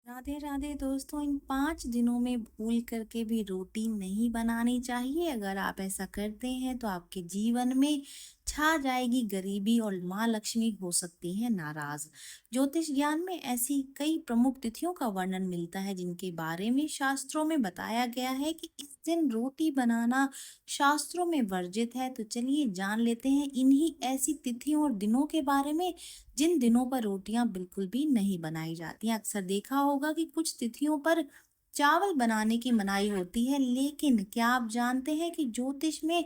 राधे राधे दोस्तों, इन 5 दिनों में भूल करके भी रोटी नहीं बनानी चाहिए। अगर आप ऐसा करते हैं तो आपके जीवन में छा जाएगी गरीबी और माँ लक्ष्मी हो सकती है नाराज। ज्योतिष ज्ञान में ऐसी कई प्रमुख तिथियों का वर्णन मिलता है जिनके बारे में शास्त्रों में बताया गया है कि इस दिन रोटी बनाना शास्त्रों में वर्जित है। तो चलिए जान लेते हैं इन्हीं ऐसी तिथियों और दिनों के बारे में जिन दिनों पर रोटियां बिल्कुल भी नहीं बनाई जाती हैं। अक्सर देखा होगा कि कुछ तिथियों पर चावल बनाने की मनाही होती है, लेकिन क्या आप जानते हैं कि ज्योतिष में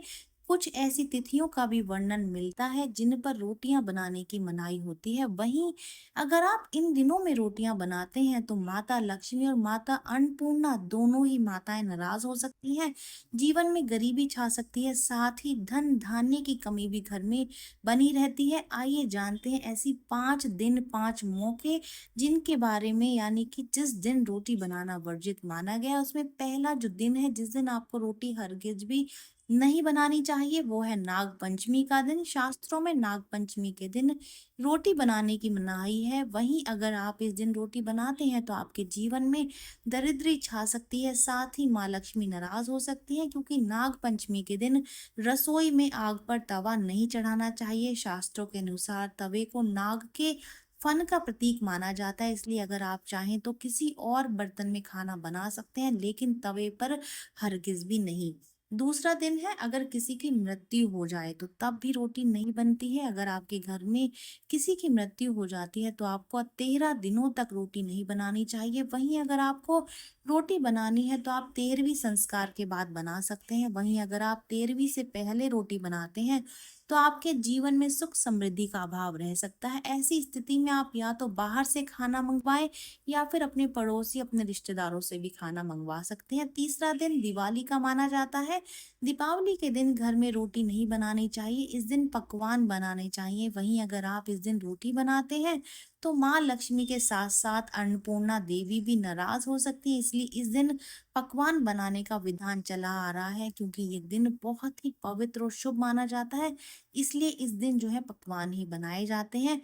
कुछ ऐसी तिथियों का भी वर्णन मिलता है जिन पर रोटियां बनाने की मनाही होती है। वहीं अगर आप इन दिनों में रोटियां बनाते हैं तो माता लक्ष्मी और माता अन्नपूर्णा दोनों ही माताएं नाराज हो सकती हैं। जीवन में गरीबी छा सकती है, साथ ही धन धान्य की कमी भी घर में बनी रहती है। आइए जानते हैं ऐसी 5 दिन 5 मौके जिनके बारे में, यानी कि जिस दिन रोटी बनाना वर्जित माना गया है। उसमें पहला जो दिन है जिस दिन आपको रोटी हरगिज भी नहीं बनानी चाहिए वो है नाग पंचमी का दिन। शास्त्रों में नाग पंचमी के दिन रोटी बनाने की मनाही है। वहीं अगर आप इस दिन रोटी बनाते हैं तो आपके जीवन में दरिद्री छा सकती है, साथ ही माँ लक्ष्मी नाराज हो सकती है, क्योंकि नाग पंचमी के दिन रसोई में आग पर तवा नहीं चढ़ाना चाहिए। शास्त्रों के अनुसार तवे को नाग के फन का प्रतीक माना जाता है, इसलिए अगर आप चाहें तो किसी और बर्तन में खाना बना सकते हैं, लेकिन तवे पर हरगिज भी नहीं। दूसरा दिन है अगर किसी की मृत्यु हो जाए तो तब भी रोटी नहीं बनती है। अगर आपके घर में किसी की मृत्यु हो जाती है तो आपको 13 दिनों तक रोटी नहीं बनानी चाहिए। वहीं अगर आपको रोटी बनानी है तो आप 13वीं संस्कार के बाद बना सकते हैं। वहीं अगर आप 13वीं से पहले रोटी बनाते हैं तो आपके जीवन में सुख समृद्धि का अभाव रह सकता है। ऐसी स्थिति में आप या तो बाहर से खाना मंगवाएं या फिर अपने पड़ोसी, अपने रिश्तेदारों से भी खाना मंगवा सकते हैं। तीसरा दिन दिवाली का माना जाता है। दीपावली के दिन घर में रोटी नहीं बनानी चाहिए, इस दिन पकवान बनाने चाहिए। वहीं अगर आप इस दिन रोटी बनाते हैं तो माँ लक्ष्मी के साथ साथ अन्नपूर्णा देवी भी नाराज हो सकती है, इसलिए इस दिन पकवान बनाने का विधान चला आ रहा है। क्योंकि ये दिन बहुत ही पवित्र और शुभ माना जाता है, इसलिए इस दिन जो है पकवान ही बनाए जाते हैं।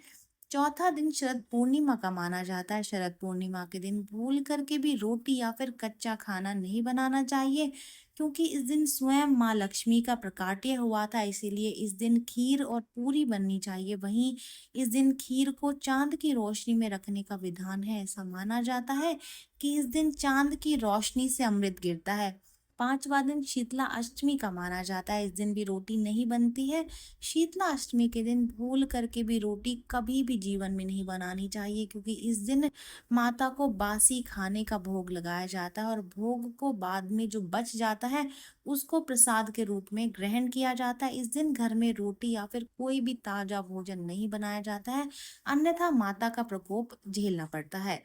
चौथा दिन शरद पूर्णिमा का माना जाता है। शरद पूर्णिमा के दिन भूल करके भी रोटी या फिर कच्चा खाना नहीं बनाना चाहिए, क्योंकि इस दिन स्वयं माँ लक्ष्मी का प्रकाट्य हुआ था, इसीलिए इस दिन खीर और पूरी बननी चाहिए। वहीं इस दिन खीर को चांद की रोशनी में रखने का विधान है। ऐसा माना जाता है कि इस दिन चांद की रोशनी से अमृत गिरता है। पांचवा दिन शीतला अष्टमी का माना जाता है, इस दिन भी रोटी नहीं बनती है। शीतला अष्टमी के दिन भूल करके भी रोटी कभी भी जीवन में नहीं बनानी चाहिए, क्योंकि इस दिन माता को बासी खाने का भोग लगाया जाता है और भोग को बाद में जो बच जाता है उसको प्रसाद के रूप में ग्रहण किया जाता है। इस दिन घर में रोटी या फिर कोई भी ताजा भोजन नहीं बनाया जाता है, अन्यथा माता का प्रकोप झेलना पड़ता है।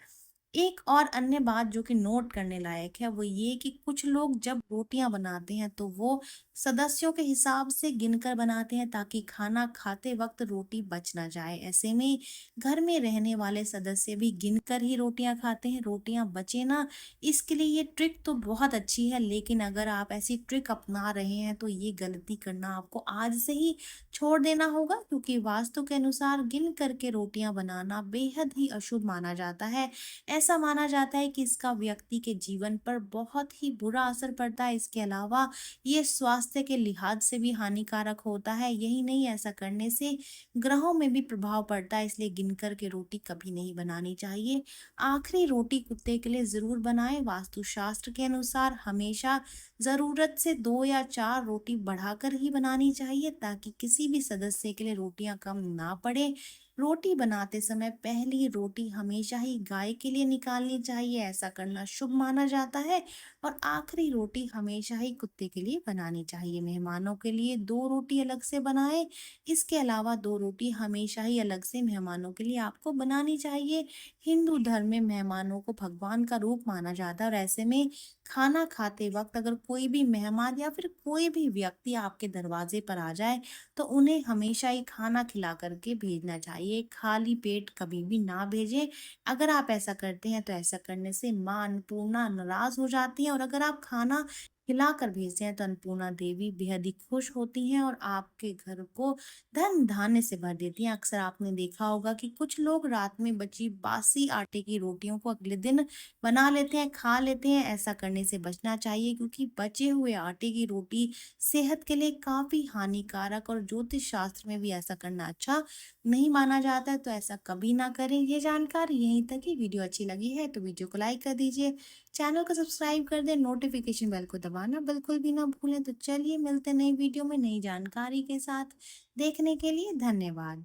एक और अन्य बात जो कि नोट करने लायक है वो ये कि कुछ लोग जब रोटियां बनाते हैं तो वो सदस्यों के हिसाब से गिनकर बनाते हैं, ताकि खाना खाते वक्त रोटी बच ना जाए। ऐसे में घर में रहने वाले सदस्य भी गिनकर ही रोटियां खाते हैं, रोटियां बचे ना। इसके लिए ये ट्रिक तो बहुत अच्छी है, लेकिन अगर आप ऐसी ट्रिक अपना रहे हैं तो ये गलती करना आपको आज से ही छोड़ देना होगा, क्योंकि वास्तु के अनुसार गिन करके रोटियां बनाना बेहद ही अशुभ माना जाता है। ऐसा माना जाता है कि इसका व्यक्ति के जीवन पर बहुत ही बुरा असर पड़ता है। इसके अलावा ये स्वास्थ्य के लिहाज से भी हानिकारक होता है। यही नहीं, ऐसा करने से ग्रहों में भी प्रभाव पड़ता है, इसलिए गिनकर के रोटी कभी नहीं बनानी चाहिए। आखिरी रोटी कुत्ते के लिए जरूर बनाएं। वास्तुशास्त्र के अनुसार हमेशा जरूरत से 2 या 4 रोटी बढ़ाकर ही बनानी चाहिए, ताकि किसी भी सदस्य के लिए रोटियां कम ना पड़े। रोटी बनाते समय पहली रोटी हमेशा ही गाय के लिए निकालनी चाहिए, ऐसा करना शुभ माना जाता है। और आखिरी रोटी हमेशा ही कुत्ते के लिए बनानी चाहिए। मेहमानों के लिए 2 रोटी अलग से बनाएं। इसके अलावा 2 रोटी हमेशा ही अलग से मेहमानों के लिए आपको बनानी चाहिए। हिंदू धर्म में मेहमानों को भगवान का रूप माना जाता है, और ऐसे में खाना खाते वक्त अगर कोई भी मेहमान या फिर कोई भी व्यक्ति आपके दरवाजे पर आ जाए तो उन्हें हमेशा ही खाना खिला करके भेजना चाहिए, खाली पेट कभी भी ना भेजें। अगर आप ऐसा करते हैं तो ऐसा करने से माँ अन्नपूर्णा नाराज हो जाती है, और अगर आप खाना खिलाकर भेजते हैं तो अन्नपूर्णा देवी बेहद ही खुश होती हैं और आपके घर को धन धान्य से भर देती हैं। अक्सर आपने देखा होगा कि कुछ लोग रात में बची बासी आटे की रोटियों को अगले दिन बना लेते हैं, खा लेते हैं। ऐसा करने से बचना चाहिए क्योंकि बचे हुए आटे की रोटी सेहत के लिए काफी हानिकारक और ज्योतिष शास्त्र में भी ऐसा करना अच्छा नहीं माना जाता है, तो ऐसा कभी ना करें। ये जानकारी यहीं तक ही। वीडियो अच्छी लगी है तो वीडियो को लाइक कर दीजिए, चैनल को सब्सक्राइब कर दें, नोटिफिकेशन बेल को दबाना बिल्कुल भी ना भूलें। तो चलिए मिलते हैं नई वीडियो में नई जानकारी के साथ। देखने के लिए धन्यवाद।